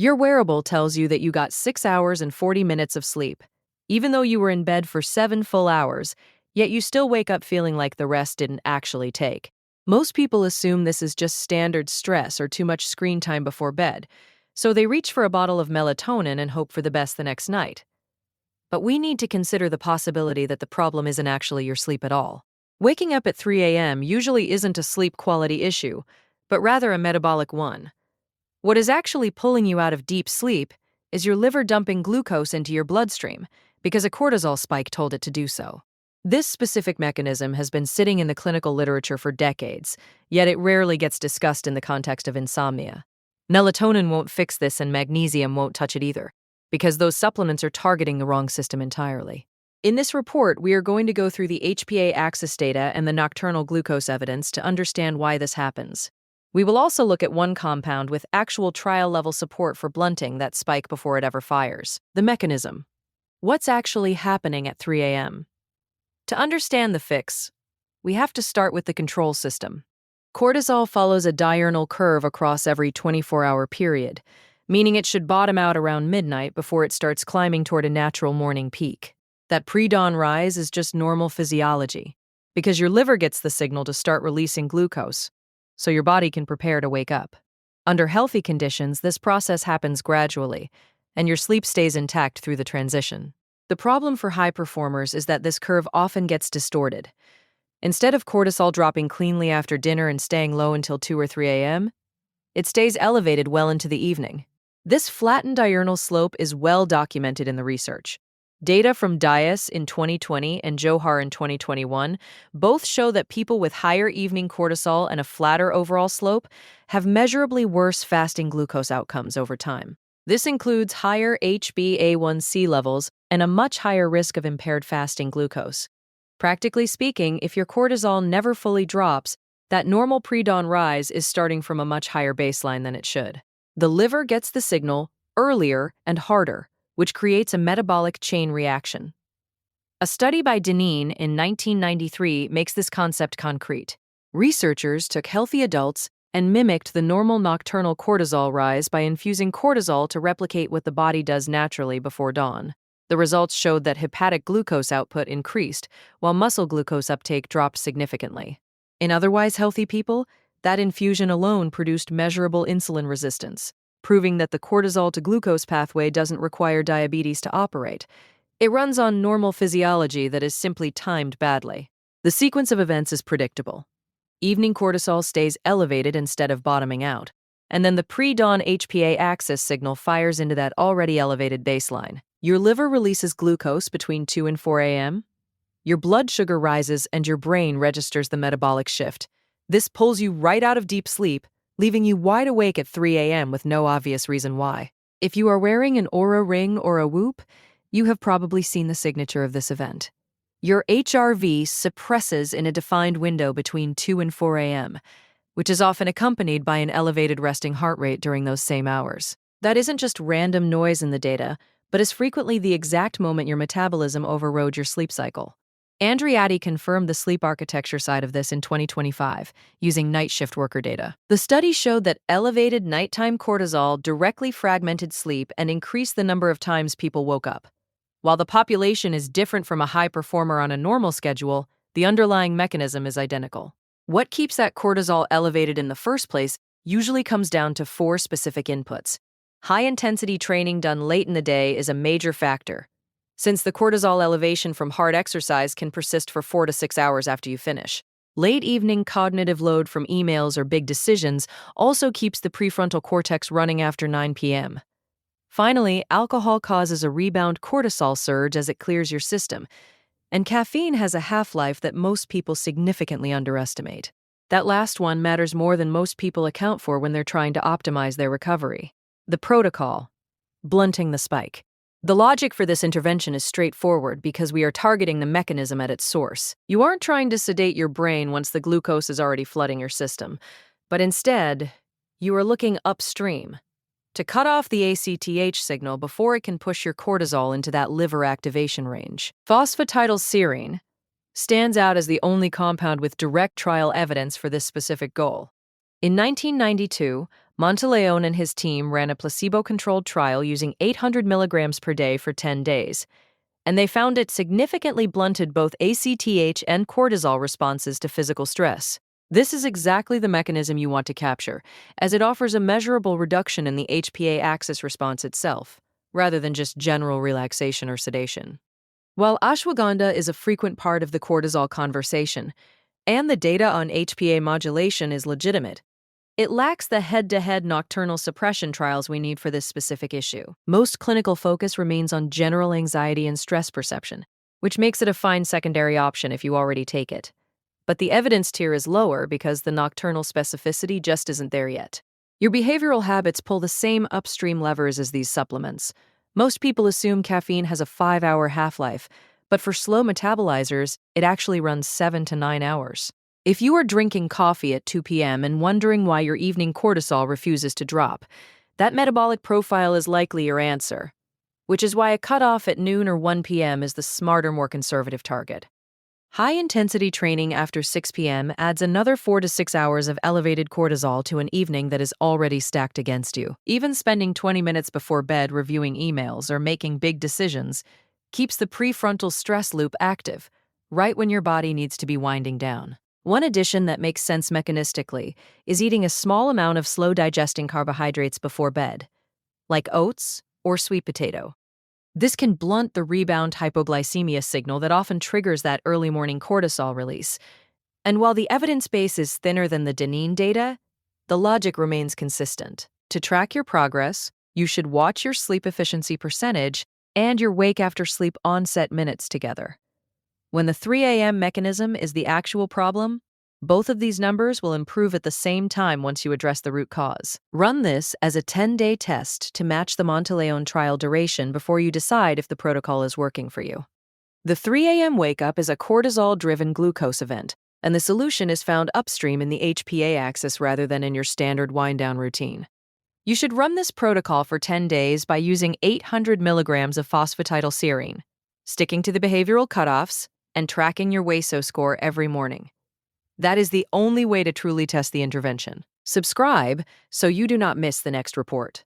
Your wearable tells you that you got 6 hours and 40 minutes of sleep, even though you were in bed for 7 full hours, yet you still wake up feeling like the rest didn't actually take. Most people assume this is just standard stress or too much screen time before bed, so they reach for a bottle of melatonin and hope for the best the next night. But we need to consider the possibility that the problem isn't actually your sleep at all. Waking up at 3 a.m. usually isn't a sleep quality issue, but rather a metabolic one. What is actually pulling you out of deep sleep is your liver dumping glucose into your bloodstream because a cortisol spike told it to do so. This specific mechanism has been sitting in the clinical literature for decades, yet it rarely gets discussed in the context of insomnia. Melatonin won't fix this and magnesium won't touch it either, because those supplements are targeting the wrong system entirely. In this report, we are going to go through the HPA axis data and the nocturnal glucose evidence to understand why this happens. We will also look at one compound with actual trial-level support for blunting that spike before it ever fires. The mechanism. What's actually happening at 3 a.m.? To understand the fix, we have to start with the control system. Cortisol follows a diurnal curve across every 24-hour period, meaning it should bottom out around midnight before it starts climbing toward a natural morning peak. That pre-dawn rise is just normal physiology, because your liver gets the signal to start releasing glucose, so your body can prepare to wake up. Under healthy conditions, this process happens gradually, and your sleep stays intact through the transition. The problem for high performers is that this curve often gets distorted. Instead of cortisol dropping cleanly after dinner and staying low until 2 or 3 a.m., it stays elevated well into the evening. This flattened diurnal slope is well documented in the research. Data from Dias in 2020 and Johar in 2021 both show that people with higher evening cortisol and a flatter overall slope have measurably worse fasting glucose outcomes over time. This includes higher HbA1c levels and a much higher risk of impaired fasting glucose. Practically speaking, if your cortisol never fully drops, that normal pre-dawn rise is starting from a much higher baseline than it should. The liver gets the signal earlier and harder, which creates a metabolic chain reaction. A study by Denine in 1993 makes this concept concrete. Researchers took healthy adults and mimicked the normal nocturnal cortisol rise by infusing cortisol to replicate what the body does naturally before dawn. The results showed that hepatic glucose output increased, while muscle glucose uptake dropped significantly. In otherwise healthy people, that infusion alone produced measurable insulin resistance, proving that the cortisol to glucose pathway doesn't require diabetes to operate. It runs on normal physiology that is simply timed badly. The sequence of events is predictable. Evening cortisol stays elevated instead of bottoming out, and then the pre-dawn HPA axis signal fires into that already elevated baseline. Your liver releases glucose between 2 and 4 a.m. Your blood sugar rises and your brain registers the metabolic shift. This pulls you right out of deep sleep, leaving you wide awake at 3 a.m. with no obvious reason why. If you are wearing an Oura ring or a Whoop, you have probably seen the signature of this event. Your HRV suppresses in a defined window between 2 and 4 a.m., which is often accompanied by an elevated resting heart rate during those same hours. That isn't just random noise in the data, but is frequently the exact moment your metabolism overrode your sleep cycle. Andreatti confirmed the sleep architecture side of this in 2025, using night shift worker data. The study showed that elevated nighttime cortisol directly fragmented sleep and increased the number of times people woke up. While the population is different from a high performer on a normal schedule, the underlying mechanism is identical. What keeps that cortisol elevated in the first place usually comes down to 4 specific inputs. High-intensity training done late in the day is a major factor, since the cortisol elevation from hard exercise can persist for 4 to 6 hours after you finish. Late evening cognitive load from emails or big decisions also keeps the prefrontal cortex running after 9 p.m. Finally, alcohol causes a rebound cortisol surge as it clears your system, and caffeine has a half-life that most people significantly underestimate. That last one matters more than most people account for when they're trying to optimize their recovery. The protocol: blunting the spike. The logic for this intervention is straightforward because we are targeting the mechanism at its source. You aren't trying to sedate your brain once the glucose is already flooding your system, but instead, you are looking upstream to cut off the ACTH signal before it can push your cortisol into that liver activation range. Phosphatidylserine stands out as the only compound with direct trial evidence for this specific goal. In 1992, Montleó and his team ran a placebo-controlled trial using 800 milligrams per day for 10 days, and they found it significantly blunted both ACTH and cortisol responses to physical stress. This is exactly the mechanism you want to capture, as it offers a measurable reduction in the HPA axis response itself, rather than just general relaxation or sedation. While ashwagandha is a frequent part of the cortisol conversation, and the data on HPA modulation is legitimate, it lacks the head-to-head nocturnal suppression trials we need for this specific issue. Most clinical focus remains on general anxiety and stress perception, which makes it a fine secondary option if you already take it. But the evidence tier is lower because the nocturnal specificity just isn't there yet. Your behavioral habits pull the same upstream levers as these supplements. Most people assume caffeine has a 5-hour half-life, but for slow metabolizers, it actually runs 7 to 9 hours. If you are drinking coffee at 2 p.m. and wondering why your evening cortisol refuses to drop, that metabolic profile is likely your answer, which is why a cutoff at noon or 1 p.m. is the smarter, more conservative target. High-intensity training after 6 p.m. adds another 4 to 6 hours of elevated cortisol to an evening that is already stacked against you. Even spending 20 minutes before bed reviewing emails or making big decisions keeps the prefrontal stress loop active, right when your body needs to be winding down. One addition that makes sense mechanistically is eating a small amount of slow-digesting carbohydrates before bed, like oats or sweet potato. This can blunt the rebound hypoglycemia signal that often triggers that early morning cortisol release. And while the evidence base is thinner than the Denine data, the logic remains consistent. To track your progress, you should watch your sleep efficiency percentage and your wake after sleep onset minutes together. When the 3 a.m. mechanism is the actual problem, both of these numbers will improve at the same time once you address the root cause. Run this as a 10-day test to match the Montleó trial duration before you decide if the protocol is working for you. The 3 a.m. wake up is a cortisol-driven glucose event, and the solution is found upstream in the HPA axis rather than in your standard wind-down routine. You should run this protocol for 10 days by using 800 milligrams of phosphatidylserine, sticking to the behavioral cutoffs, and tracking your WASO score every morning. That is the only way to truly test the intervention. Subscribe so you do not miss the next report.